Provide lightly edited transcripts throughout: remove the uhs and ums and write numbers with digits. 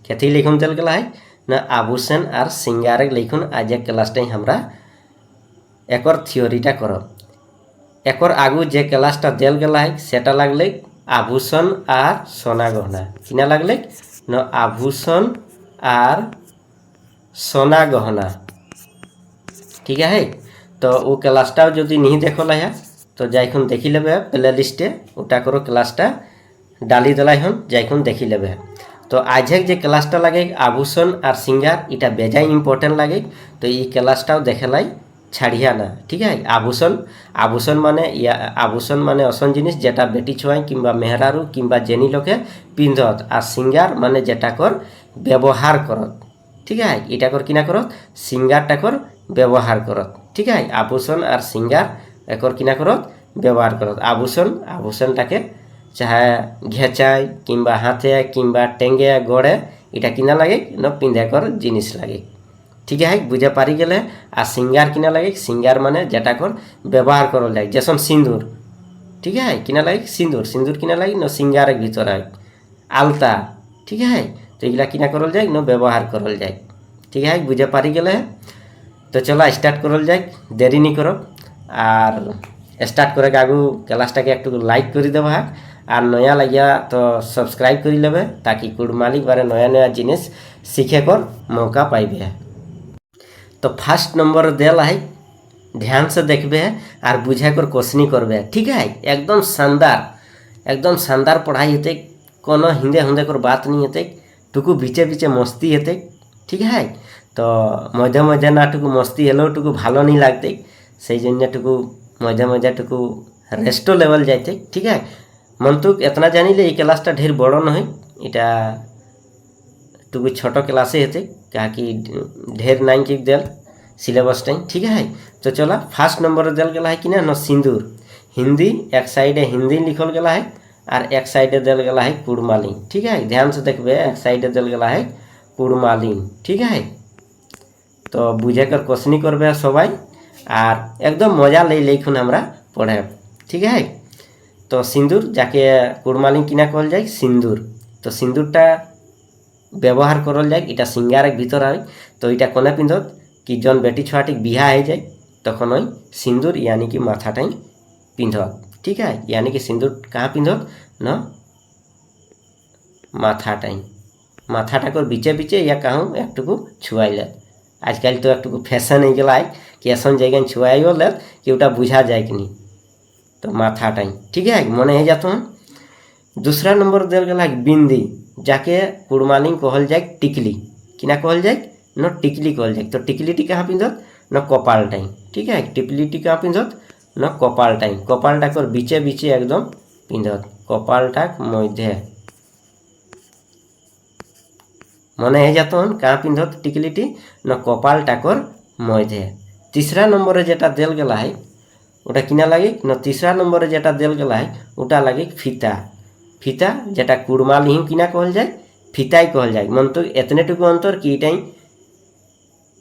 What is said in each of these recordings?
केथी लिखुन देल गेला है ना आभूषण और श्रृंगार लिखुन आज क्लासटा हमरा एकर थियोरीटा करब। एकर आगू जे क्लासटा देल गेला है सेटा लागले आभूषण और सोना गहना किना लागले न आभूषण और सोना गहना ठीक है। तो वो क्लासटा जो नहीं देखल है तो जाइखुन देखी लेबे प्ले लिस्टे ओटा करो क्लासटा डाली दिलाई हम जाइखुन देखी लेबे। तो आज जे क्लासटा लगे आभूषण और श्रृंगार इटा बेजाय इम्पोर्टेंट लगे तो ये क्लासटाও देखेलाई छाड़िया ना ठीक है। आभूषण आभूषण माने असन जिनिस जेटा बेटी छुआई किंबा मेहरारू किंबा जेनी लोके पिंधत और श्रृंगार माने जेटा कर व्यवहार करत ठीक है। इटा कर किना करत श्रृंगारटा कर व्यवहार करत ठीक है। आभूषण और श्रृंगार एकर किना करत व्यवहार करत आभूषणटाके चाहे घेचाय किंबा हाथे किंबा टेंगे गड़े इटा किना लगे न पिंधे कर जिनिस लगे ठीक है। बुझे पारि गेले। आ श्रृंगार किना लगे श्रृंगार माने जेटा कर व्यवहार करल जाए जैसन सिंदूर ठीक है किना लगे सिंदूर किना लगे न श्रृंगार भीतर है आलता ठीक है। तो इला किना करल जाए न व्यवहार करल जाए ठीक है। बुझे पारि गेले। तो चलो स्टार्ट करल जाए देरी नहीं करो और स्टार्ट करे आगू क्लासटाके एक लाइक कर देवा और नया लगिया तो सब्सक्राइब कर लेबे ताकि कुड़माली बारे नया नया जिनिस सीखे कर मौका पाइबे। तो फर्स्ट नंबर देला है ध्यान से देखबे और बुझा कर क्वेश्चन करबे ठीक है। एकदम शानदार पढ़ाई हेते कोनो हिंदे हुंदे कर बात नहीं हेते टुकु बीचे बीचे मस्ती हेते ठीक है। तो मजा मजा ना टुकु मस्ती हेलो टुकु भालो नहीं लागते से जन्य टुकु मजा टुकु रेस्टो लेवल जाते ठीक है। मंतुक इतना जानी ले क्लासटा ढेर बड़ो नहीं इटा टुकु छोटो क्लासे हेते क्या कि ढेर नाइन की देल सिलेबस टाइम ठीक है। तो चला फर्स्ट नंबर देल गला है कि ना सिंदूर हिंदी एक साइडे हिंदी लिखल गला है और एक साइडे देल गला है कुड़मालिन ठीक है। ध्यान से देखबे एक साइडे देल गला है कुड़मालिन ठीक है। तो बुझे कर क्वेश्चन करबे सबाई और एकदम मजा ले लेखुन हमरा पढ़े ठीक है। तो सिंदूर जाके कुड़मालिन किना कहल जाए सिंदूर। तो सिंदूरटा व्यवहार करल जाए इटा श्रृंगार भीतर है। तो इटा कोने पिंधत कि जन बेटी छुआटी बिहा हो जाए तखन ओई सिंदूर यानी कि माथाटाई पिंधत ठीक है। यानी कि सिंदूर कहाँ पिंधत न माथाटा कर बीचे बीचे या कहूँ एकटुकु छुआइले आजकल तो एकटुकु फैशन हो गला है कि ऐसा जगह छुआइयो ले कि ओटा बुझा जाए कि नहीं। तो माथाटाई ठीक है मने हो जात। दूसरा नंबर देल गला बिंदी जाके कुड़मालिन कहल जाए टिकली किना कहल जाए न टिकली कहल जाए। तो टिकलीटी कहाँ पिंधत न कपालटाई ठीक है। टिकलीटी कहाँ पिंधत न कपालटाई कपालटा कर बीचे बीचे एकदम पिंधत कपालटाक मध्य मने हो जात कहाँ पिंधत टिकलीटी न कपालटा कर मध्य। तीसरा नंबर जेटा देल गला है ओटा किना लगे न तीसरा नंबर जेटा देल गला है ओटा लगे फीता जेटा कुड़मालिन किना कहल जाए फीताई कहल जाए। मन तो एतने टुकु अंतर कि इटाई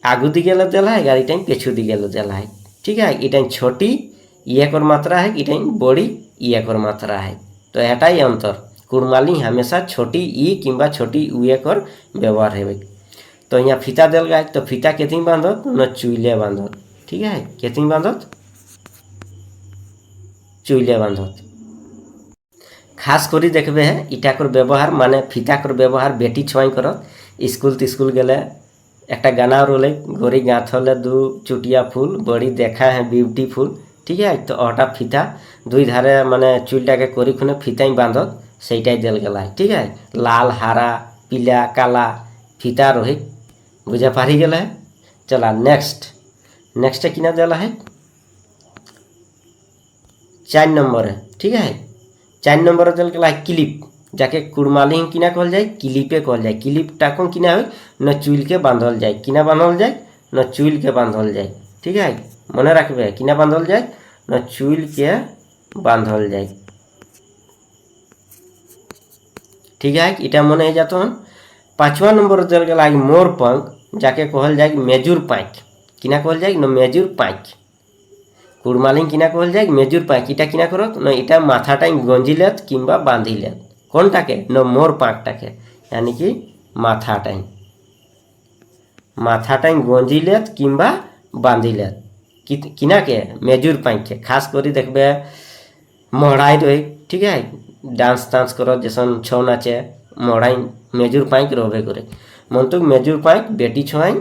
आगू दिगे देला है और इटाई पेछू दिगे देला है ठीक है। इटाई छोटी ये कर मात्रा है इटाई बड़ी ये कर मात्रा है। तो एटाई अंतर कुड़मालिन हमेशा छोटी ई किंबा छोटी उए कर व्यवहार है। तो यहाँ फीता देल गए तो फीता केथिं बांधत न चुइले बांधत ठीक है। केथिं बांधत चुइले बांधत खास करी देखबे है इटा कर व्यवहार माने फीता कर व्यवहार बेटी छुआई करत स्कूल गेले एक गाना रोले गोरी गाथले दू चुटिया फूल बड़ी देखा है ब्यूटीफुल ठीक है। तो ओटा फीता दुई धारे माने चुलटाके करी खुने फीताई बांधत सेटाई देल गला है ठीक है। लाल हरा पीला काला फीता रही बुझे पारि गेले है। चला नेक्स्ट किना देला है 4 नंबर है ठीक है। 4 नंबर देल गला है क्लिप जाके कुड़मालिन किना कहल जाए क्लिपे कहल जाए। क्लिपटा को किना हो न चुल के बांधल जाए किना बांधल जाए न चुल के बांधल जाए ठीक है। मने रखबे किना बांधल जाए न चुल के बांधल जाए ठीक है। इटा मने हो जात। 5वां नंबर देल गला है मोर पंख जाके कहल जाए मेजुर पाँच किना कहल जाए न मेजुर पाँच कुड़मालिन किना कहल जाए मेजुर पाँच इटा किना करत न इटा माथाटाई गंजी लेत किंबा बांधी लेत कोनटाके न मोर पाँखटाके यानी कि माथाटाई गंजिलेत किंबा बांधिलेत किनाके मेजुर पाइके खास करी देखबे मड़ाई रही ठीक है डांस डांस करो जैसन छौ नाचे मड़ाई मेजुर पाइक रहे करे मंतुक मेजुर पाइक बेटी छोआई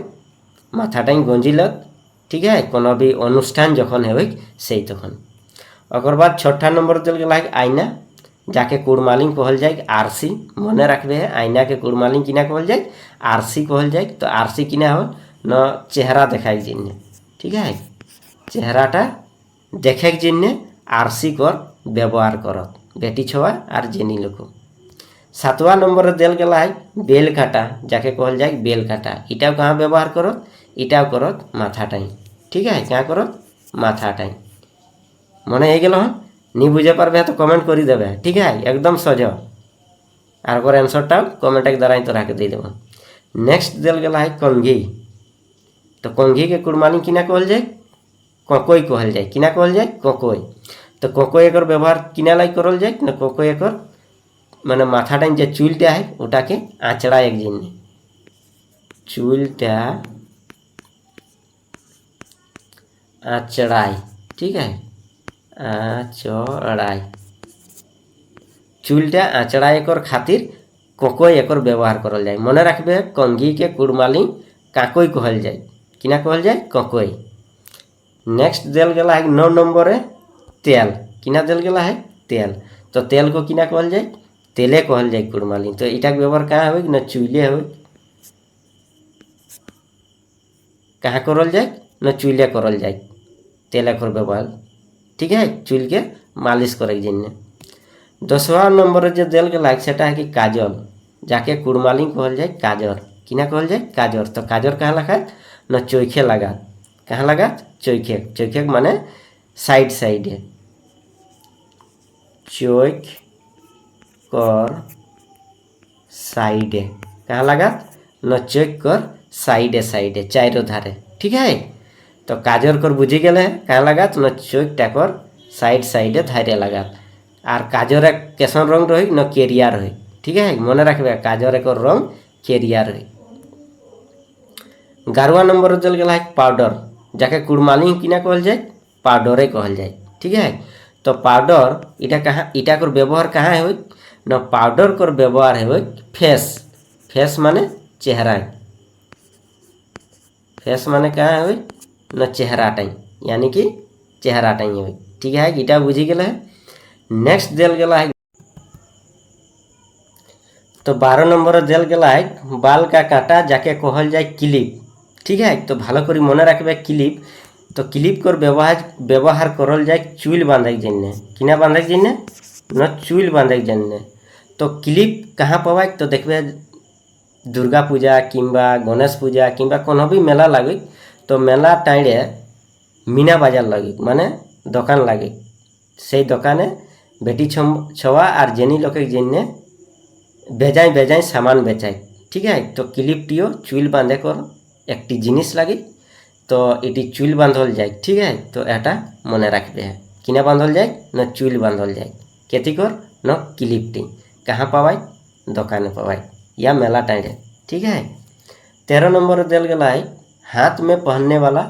माथाटाई गंजिलेत ठीक है कोनो भी अनुष्ठान जखन है से तखन ओकर बाद छठा नंबर दिल गला आईना जाके कुड़मालिंग कहल जाए आरसी मने रखबे है आईना के कुड़मालिंग किना कहल जाए आरसी कहल जाए तो आरसी किना हो न चेहरा देखाई जिन्ने ठीक है चेहराटा देखे जिन्ने आरसी कर व्यवहार करत बेटी छोआ और जेनी लोग सातवा नंबर दिल गला है बेल काटा जाके कहल जाए बेल काटा इटाও कहाँ व्यवहार करत इटाও करत माथाटाई ठीक है क्या करत माथाटाई मने हो गल नी बुझे पारबे तो कमेंट कर देवे ठीक है एकदम सज और आंसरटाও कमेंट के द्वारा तो राख दे देव नेक्स्ट दिल गला है कंघी तो कंघी के कुड़मालिंग किना कहल जाए ककई कहल जाए किना कहल जाए ककई तो ककई एक व्यवहार किना लाई करल जाए ना ककई एक माने माथाटाई जो चुलटा है ओटा के आँचड़ा एक जिन चुलटा आँचड़ाई ठीक है आँचड़ाई चुलटा आँचड़ा एक खातिर ककई एक व्यवहार करल जाए मने रखबे कंघी के कुड़मालिंग काकई कहल जाए किना कहल जाए ककई नेक्स्ट दिल गला है 9 नंबर तेल किना दिल गला है तेल तो तेल को किना कहल जाए तेले कहल जाए कुड़मालिंग तो इटा व्यवहार कहाँ हो ना चुले हो कहाँ करल जाए ना चुले करल जाए तेल एक व्यवहार ठीक है चुल के मालिश करे जिन्ने 10वां नंबर जो दिल गला है सेटा है कि काजल जाके कुड़मालिंग कहल जाए काजर किना कहल जाए काजर तो काजर कहाँ लगा ना चोखे लगा कहाँ लगा चोखे माने साइड साइड चोख कर साइडे कहाँ लगा न चोख कर साइडे चारों धारे ठीक है तो काजर कर बुझी गए कहाँ लगा तो न चोख टाकर साइडे धारे लगा और काजर एक कैसन रंग रही न केरिया रही ठीक है मने रखबे काजर एक रंग केरिया रही 11वां नंबर दिल गला है पाउडर जाके कुड़मालिंग किना कहल जाए पाउडरे कहल जाए ठीक है तो पाउडर इटा कहाँ इटा कर व्यवहार कहाँ है न पाउडर कर व्यवहार है फेस माने चेहरा फेस माने कहाँ है न चेहराटाई यानी कि चेहराटाई है ठीक है इटा बुझी गए है नेक्स्ट दिल गला है तो 12 नंबर दिल गला है बाल का काटा जाके कहल जाए क्लिप ठीक है तो भालो करी मने रखबे क्लिप तो क्लिप कर व्यवहार करल जाए चुल बांधे जन्ने किना बांधे जन्ने न चुल बांधे जन्ने तो क्लिप कहाँ पवाए तो देखबे दुर्गा पूजा किंबा गणेश पूजा किंबा कोनो भी मेला लगे तो मेला टाइडे मीना बाजार लगे माने दुकान लगे से दुकाने बेटी छवा और जेनी लोके जेने बेजाय सामान बेचाय ठीक है तो क्लिप टीओ चुल बांधे कर एक जिनिस लगे तो इटी चुल बांधल जाए ठीक है तो एटा मने रखबे है किना बांधल जाए न चुल बांधल जाए केती कर न क्लिप टी कहाँ पवाई दुकाने पवाई या मेला टाइडे ठीक है 13 नंबर दिल गला है हाथ में पहनने वाला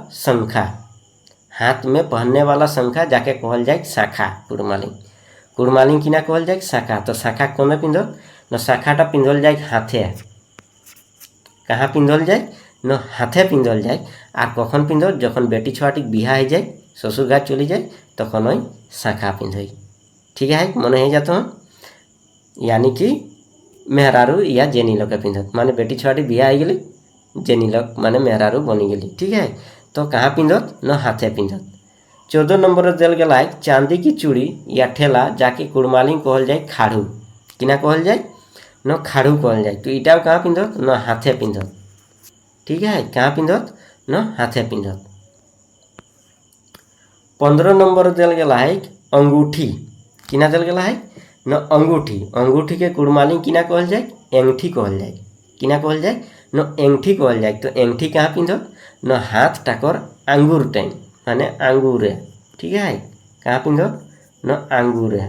शंखा जाके कहल जाए शाखा कुड़मालिंग किना कहल जाए शाखा तो शाखा कोने पिंधल न शाखाटा पिंधल जाए हाथे कहाँ पिंधल जाए न हाथे पिंधल जाए और कखन पिंधल जखन बेटी छुआटी बिहा हो जाए ससुर घर चली जाए तखन ओई शाखा पिंधई ठीक है मने हो जात यानी कि मेहरारू या जेनी लोग पिंधत माने बेटी छुआटी बिहा हो गई जेनी लोग माने मेहरारू बनी गई ठीक है तो कहाँ पिंधत न हाथे पिंधत 14 नंबर दिल गला है चांदी की चूड़ी या ठेला जाके कुड़मालिंग कहल जाए खाड़ू किना कहल जाए न खाड़ू कहल जाए तो इटाও कहाँ पिंधत न हाथे पिंधत ठीक है कहाँ पिंधत न हाथे पिंधत 15 नंबर दिल गला है अंगूठी किना दिल गला है न अंगूठी के कुड़मालिंग किना कहल जाए एंगठी कहल जाए किना कहल जाए न एंगठी कहल जाए तो एंगठी कहाँ पिंधत न हाथ टाकर आंगुर टाइम माने आंगूरे ठीक है कहाँ पिंधत न आंगूरे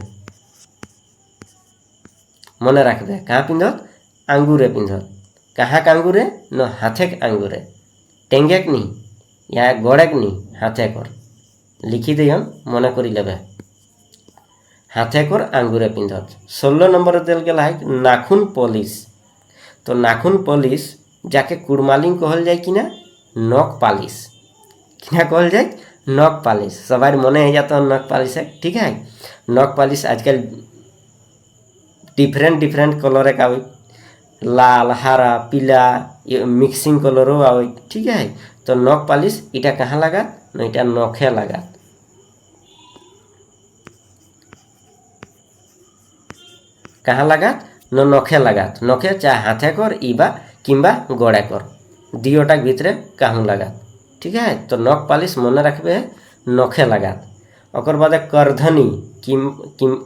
मने रखबे कहाँ पिंधत आंगूरे पिंधत কাহাক আঙ্গুরে ন হাতেক আঙ্গুরে, টেঙ্গেক নি ইয়া গড়েক নি হাতেকর। লিখি দিয়ন মনে করি লেবে। হাতেকর আঙ্গুরে পিন্ধত। 16 নম্বরে দেল গেল হয় নাখুন পলিশ। তো নাখুন পলিশ যাকে কুড়মালিং कहल যায় কিনা নখ পালিশ। কিনা कहल যায় নখ পালিশ। সবার মনে হয়ে যাতো নখ পালিশ है, ठीक है। নখ পালিশ आजकल डिफरेंट कलर का आवे, लाल हरा पीला मिक्सिंग कलरों आवे, ठीक है। तो नख पालिश इटा कहाँ लगा न इटा नखे लगा। कहाँ लगा न नखे लगा। नखे चाहे हाथे कर इबा किंबा गड़े कर दियोटा भितरे कहूँ लगा, ठीक है। तो नख पालिश मने रखबे नखे लगा। ओकर बाद करधनी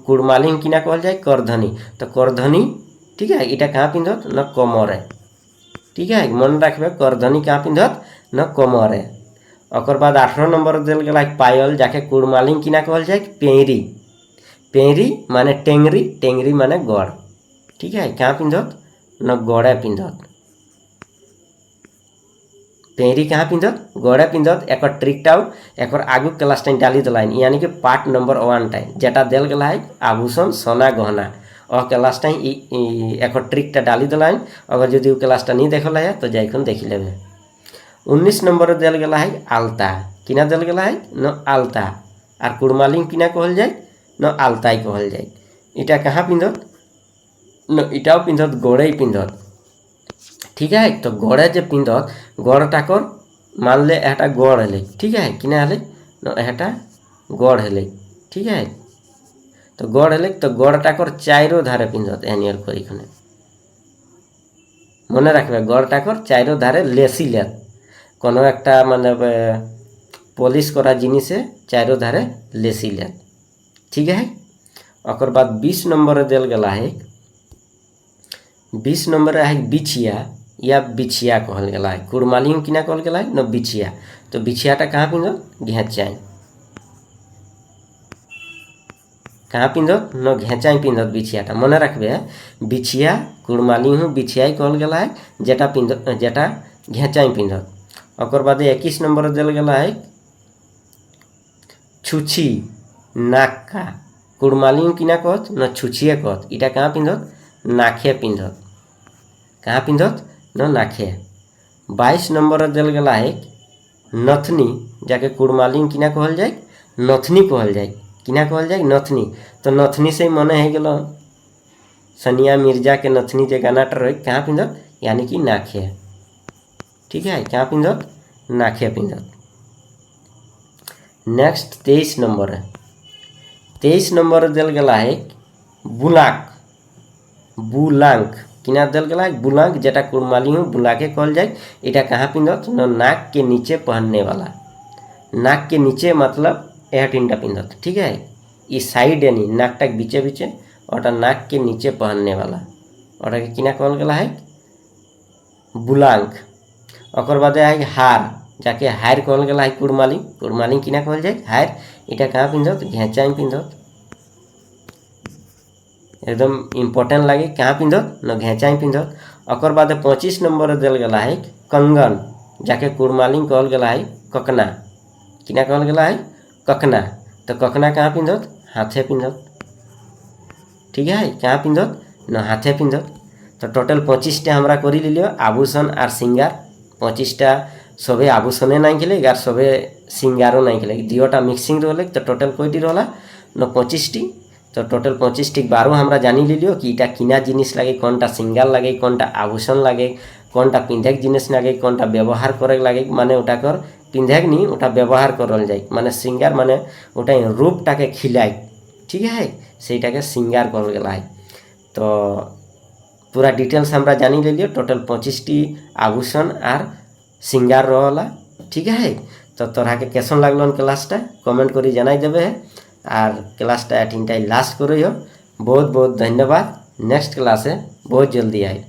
कुड़मालिंग किना कहल जाए करधनी। तो करधनी, ठीक है, इटा कहाँ पिंधत न कमरे, ठीक है। मन रखबे करधनी कहाँ पिंधत न कमरे। ओकर बाद 18 नंबर देल गला पायल जाके कुड़मालिंग किना कहल जाए पेंरी। पेंरी माने टेंगरी, टेंगरी माने गड़, ठीक है। कहाँ पिंधत न गड़े पिंधत। पेंरी कहाँ पिंधत गड़े पिंधत। एक ट्रिकटाও एक आगु क्लास टाइम डाली दिलाइन, यानी कि पार्ट नंबर 1 टाइम जेटा देल गला है आभूषण सोना गहना और क्लास टाइम एक ट्रिकटा डाली दिलाइन। अगर यदि क्लासटा नहीं देखल है तो जाइकन देखी लेबे। 19 नंबर देल गला है आलता। किना देल गला है न आलता। और कुड़मालिंग किना कहल जाए न आलताई कहल जाए। इटा कहाँ पिंधत न इटाও पिंधत गड़े पिंधत, ठीक है। तो गड़े जे पिंधत गड़टा कर मान ले एटा गड़ हेले, ठीक है। किना हेले न एटा गड़ हेले, ठीक है। तो गड़ हेले तो गड़टा कर चारो धारे पिंधत एनियल करिखने मने रखबे। गड़टा कर चारो धारे लेसी लेत कोनो एकटा माने पलिश करा जिनिसे चारो धारे लेसी लेत, ठीक है। ओकर बाद 20 नंबर देल गला है 20 नंबर है बिछिया या बिछिया कहल गला है। कुड़मालिंग किना कहल गला है न बिछिया। तो बिछियाटा कहाँ पिंधत घेचाई। कहाँ पिंधत न घेचाई पिंधत बिछियाटा मने रखबे। बिछिया कुड़मालिंग बिछियाई कहल गला है जेटा पिंधत जेटा घेचाई पिंधत। ओकर बाद 21 नंबर देल गला है छुछी नाका। कुड़मालिंग किना कहत न छुछिए कहत। इटा कहाँ पिंधत नाखे पिंधत। कहाँ पिंधत न नाखे। 22 नंबर देल गला है नथनी जाके कुड़मालिंग किना कहल जाए नथनी कहल जाए। किना कहल जाए नथनी। तो नथनी से मने है गेलो सनिया मिर्जा के नथनी जे गानाटा रहे कहाँ पिंधत यानी कि नाखे, ठीक है। कहाँ पिंधत नाखे पिंधत। नेक्स्ट 23 नंबर है 23 नंबर देल गला है बुलाक। बुलांक किना देल गला है बुलांक जेटा कुड़मालिंग बुलाके कहल जाए। इटा कहाँ पिंधत न नाक के नीचे पहनने वाला। नाक के नीचे मतलब यह टिंडा पिंधत, ठीक है। इस साइड यानी नाकटा बीचे बीचे और नाक के नीचे पहनने वाला और किना कहल गला है बुलांक। ओकर बाद है हार जाके हार कहल गला है कुड़मालिंग। कुड़मालिंग किना कहल जाए हार। इटा कहाँ पिंधत घेचाई पिंधत। एकदम इम्पोर्टेंट लगे कहाँ पिंधत न घेचाई पिंधत। ओकर बाद 25 नंबर देल गला है कंगन जाके कुड़मालिंग कहल गला है ककना। किना कहल गला है ककना। तो ककना कहाँ पिंधत हाथे पिंधत, ठीक है। कहाँ पिंधत न हाथे पिंधत। तो टोटल 25टा हमरा करी लियो आभूषण और सिंगार। 25टा सबे आभूषणे नहीं खेले और सबे सिंगारो नहीं खेले दियोटा मिक्सिंग रोले। तो टोटल कोईटी रोला न 25टी। तो टोटल 25टी 12 हमरा जानी लियो कि इटा किना जिनिस लगे कोनटा सिंगार लगे कोनटा आभूषण लगे कोनटा पिंधेक जिनिस लगे कोनटा व्यवहार करे लगे माने ओटा कर पिंधेक नहीं ओटा व्यवहार करल जाए माने सिंगार माने ओटा रूपटाके खिलाय, ठीक है। सेटाके सिंगार कहल गेला है। तो पूरा डिटेल्स हमरा जानी लियो टोटल 25टी आभूषण और सिंगार रहला, ठीक है। तो तोरा के कैसन लागलन क्लासटा कमेंट करी जनाई देबे और क्लासटा एटिनटाई लास्ट करो। बहुत बहुत धन्यवाद। नेक्स्ट क्लासे बहुत जल्दी आए।